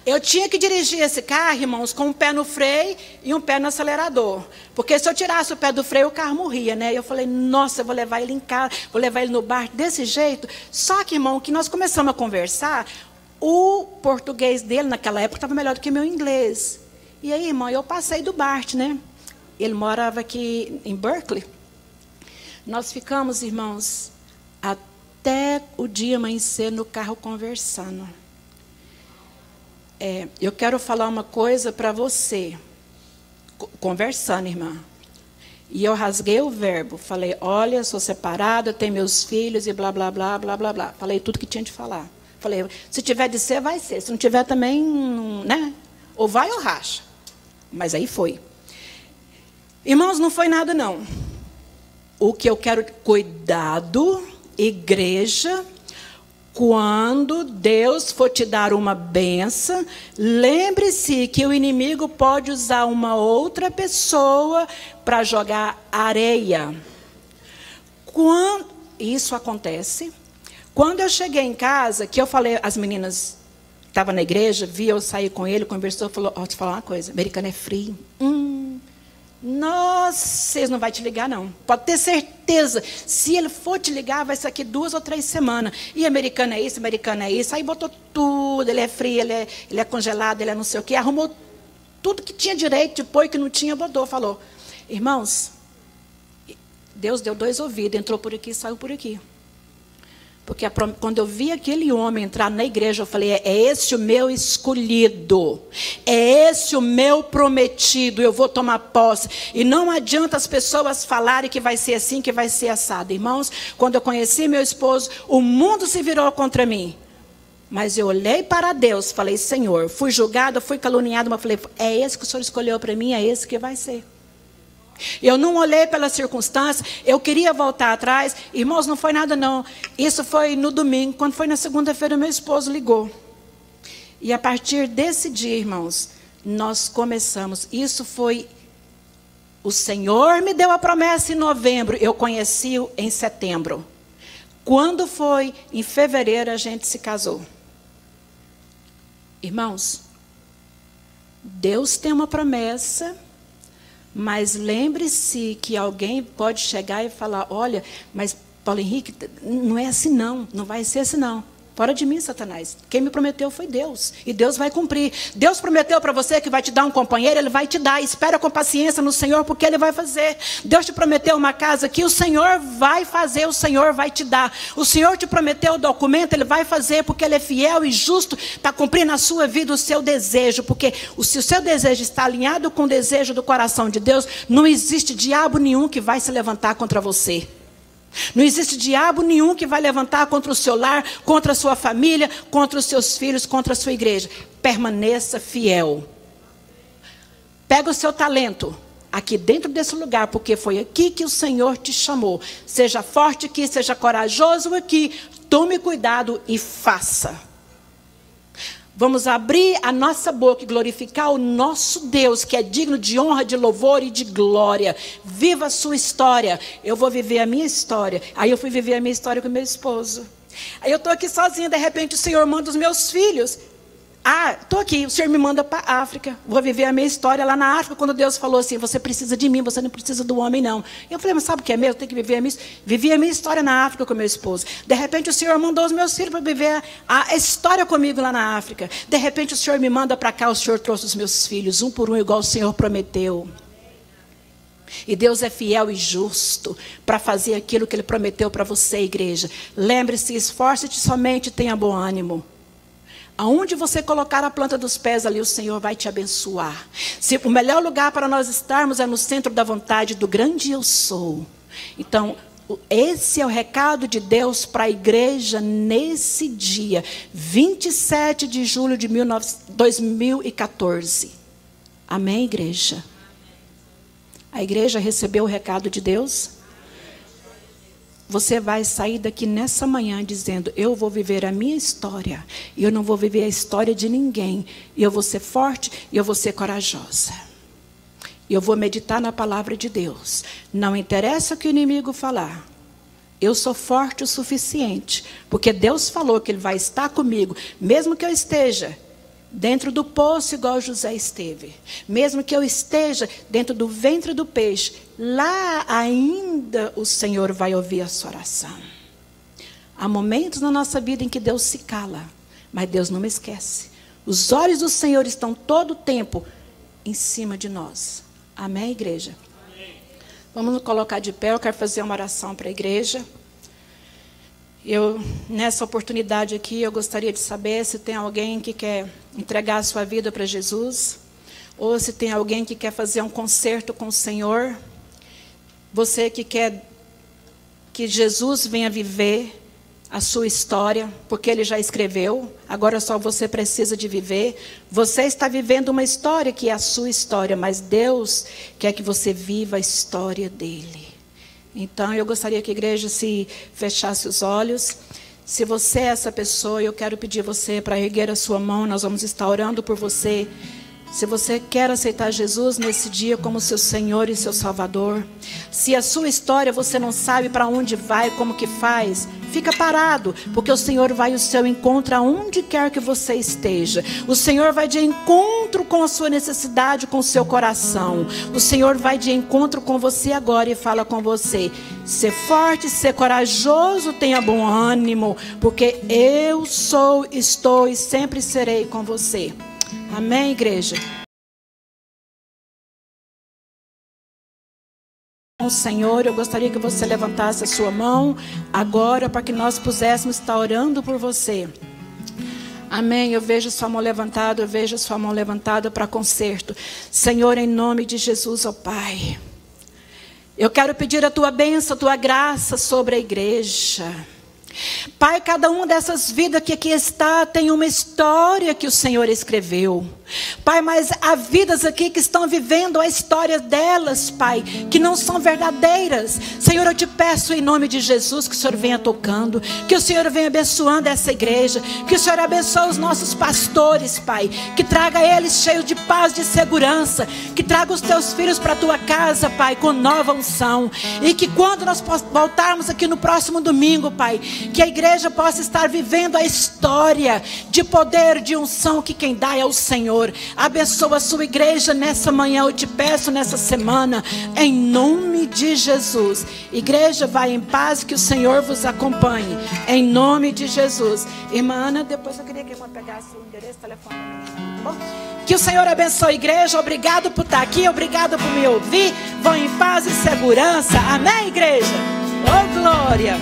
Speaker 1: Eu tinha que dirigir esse carro, irmãos, com um pé no freio e um pé no acelerador. Porque se eu tirasse o pé do freio, o carro morria, né? Eu falei, nossa, eu vou levar ele em casa, vou levar ele no bar desse jeito. Só que, irmão, que nós começamos a conversar, o português dele, naquela época, estava melhor do que o meu inglês. E aí, irmão, eu passei do Bart, né? Ele morava aqui em Berkeley. Nós ficamos, irmãos, até o dia amanhecer no carro conversando. Eu quero falar uma coisa para você. Conversando, irmã. E eu rasguei o verbo. Falei, olha, sou separada, tenho meus filhos e blá, blá, blá, blá, blá, blá. Falei tudo que tinha de falar. Falei, se tiver de ser, vai ser. Se não tiver também, né? Ou vai ou racha. Mas aí foi. Irmãos, não foi nada, não. O que eu quero, cuidado, igreja, quando Deus for te dar uma bênção, lembre-se que o inimigo pode usar uma outra pessoa para jogar areia. Quando isso acontece, quando eu cheguei em casa, que eu falei, as meninas estavam na igreja, vi eu sair com ele, conversou, falou, ó, te falar uma coisa, americano é frio. Nossa, vocês não vai te ligar, não. Pode ter certeza. Se ele for te ligar, vai ser aqui 2 ou 3 semanas. E americano é isso, americano é isso. Aí botou tudo, ele é frio, ele é congelado, ele é não sei o quê. Arrumou tudo que tinha direito, depois que não tinha, botou, falou. Irmãos, Deus deu 2 ouvidos, entrou por aqui e saiu por aqui. Porque quando eu vi aquele homem entrar na igreja, eu falei, é esse o meu escolhido, é esse o meu prometido, eu vou tomar posse. E não adianta as pessoas falarem que vai ser assim, que vai ser assado. Irmãos, quando eu conheci meu esposo, o mundo se virou contra mim. Mas eu olhei para Deus, falei, Senhor, fui julgada, fui caluniada, mas falei, é esse que o Senhor escolheu para mim, é esse que vai ser. Eu não olhei pelas circunstâncias, eu queria voltar atrás. Irmãos, não foi nada não. Isso foi no domingo, quando foi na segunda-feira, meu esposo ligou. E a partir desse dia, irmãos, nós começamos. Isso foi, o Senhor me deu a promessa em novembro, eu conheci-o em setembro. Quando foi em fevereiro, a gente se casou. Irmãos, Deus tem uma promessa. Mas lembre-se que alguém pode chegar e falar, olha, mas Paulo Henrique, não é assim não, não vai ser assim não. Fora de mim, Satanás. Quem me prometeu foi Deus. E Deus vai cumprir. Deus prometeu para você que vai te dar um companheiro, Ele vai te dar. Espera com paciência no Senhor, porque Ele vai fazer. Deus te prometeu uma casa que o Senhor vai fazer, o Senhor vai te dar. O Senhor te prometeu o documento, Ele vai fazer, porque Ele é fiel e justo para cumprir na sua vida o seu desejo. Porque se o seu desejo está alinhado com o desejo do coração de Deus, não existe diabo nenhum que vai se levantar contra você. Não existe diabo nenhum que vai levantar contra o seu lar, contra a sua família, contra os seus filhos, contra a sua igreja. Permaneça fiel. Pega o seu talento aqui dentro desse lugar, porque foi aqui que o Senhor te chamou. Seja forte aqui, seja corajoso aqui. Tome cuidado e faça. Vamos abrir a nossa boca e glorificar o nosso Deus, que é digno de honra, de louvor e de glória. Viva a sua história. Eu vou viver a minha história. Aí eu fui viver a minha história com meu esposo. Aí eu estou aqui sozinha, de repente o Senhor manda os meus filhos. Ah, estou aqui, o Senhor me manda para a África. Vou viver a minha história lá na África, quando Deus falou assim, você precisa de mim, você não precisa do homem não. Eu falei, mas sabe o que é meu? Eu tenho que viver a minha história na África com meu esposo. De repente o Senhor mandou os meus filhos para viver a história comigo lá na África. De repente o Senhor me manda para cá, o Senhor trouxe os meus filhos, um por um, igual o Senhor prometeu. E Deus é fiel e justo para fazer aquilo que Ele prometeu para você, igreja. Lembre-se, esforce-te somente e tenha bom ânimo. Aonde você colocar a planta dos pés ali, o Senhor vai te abençoar. O melhor lugar para nós estarmos é no centro da vontade do grande eu sou. Então, esse é o recado de Deus para a igreja nesse dia, 27 de julho de 2014. Amém, igreja? A igreja recebeu o recado de Deus? Você vai sair daqui nessa manhã dizendo, eu vou viver a minha história. E eu não vou viver a história de ninguém. E eu vou ser forte e eu vou ser corajosa. E eu vou meditar na palavra de Deus. Não interessa o que o inimigo falar. Eu sou forte o suficiente. Porque Deus falou que Ele vai estar comigo. Mesmo que eu esteja dentro do poço igual José esteve. Mesmo que eu esteja dentro do ventre do peixe. Lá ainda o Senhor vai ouvir a sua oração. Há momentos na nossa vida em que Deus se cala. Mas Deus não me esquece. Os olhos do Senhor estão todo o tempo em cima de nós. Amém, igreja? Amém. Vamos nos colocar de pé. Eu quero fazer uma oração para a igreja. Nessa oportunidade aqui, eu gostaria de saber se tem alguém que quer entregar a sua vida para Jesus. Ou se tem alguém que quer fazer um concerto com o Senhor. Você que quer que Jesus venha viver a sua história, porque Ele já escreveu, agora só você precisa de viver. Você está vivendo uma história que é a sua história, mas Deus quer que você viva a história dEle. Então, eu gostaria que a igreja se fechasse os olhos. Se você é essa pessoa, eu quero pedir você para erguer a sua mão, nós vamos estar orando por você. Se você quer aceitar Jesus nesse dia como seu Senhor e seu Salvador, se a sua história você não sabe para onde vai, como que faz, fica parado, porque o Senhor vai ao seu encontro aonde quer que você esteja. O Senhor vai de encontro com a sua necessidade, com o seu coração. O Senhor vai de encontro com você agora e fala com você. Ser forte, ser corajoso, tenha bom ânimo, porque eu sou, estou e sempre serei com você. Amém, igreja? Senhor, eu gostaria que você levantasse a sua mão agora para que nós pudéssemos estar orando por você. Amém, eu vejo sua mão levantada, eu vejo sua mão levantada para conserto. Senhor, em nome de Jesus, ó Pai, eu quero pedir a tua bênção, a tua graça sobre a igreja. Pai, cada uma dessas vidas que aqui está tem uma história que o Senhor escreveu. Pai, mas há vidas aqui que estão vivendo a história delas, Pai, que não são verdadeiras. Senhor, eu te peço em nome de Jesus que o Senhor venha tocando, que o Senhor venha abençoando essa igreja, que o Senhor abençoe os nossos pastores, Pai, que traga eles cheios de paz, de segurança, que traga os teus filhos para a tua casa, Pai, com nova unção, e que quando nós voltarmos aqui no próximo domingo, Pai, Que a igreja possa estar vivendo a história de poder, de unção, que quem dá é o Senhor. Abençoa a sua igreja nessa manhã, eu te peço nessa semana, em nome de Jesus. Igreja, vai em paz, que o Senhor vos acompanhe, em nome de Jesus. Irmã Ana, depois eu queria que eu pegasse o endereço, o telefone, tá bom? Que o Senhor abençoe a igreja. Obrigado por estar aqui, obrigado por me ouvir. Vão em paz e segurança, amém, igreja? Oh, glória!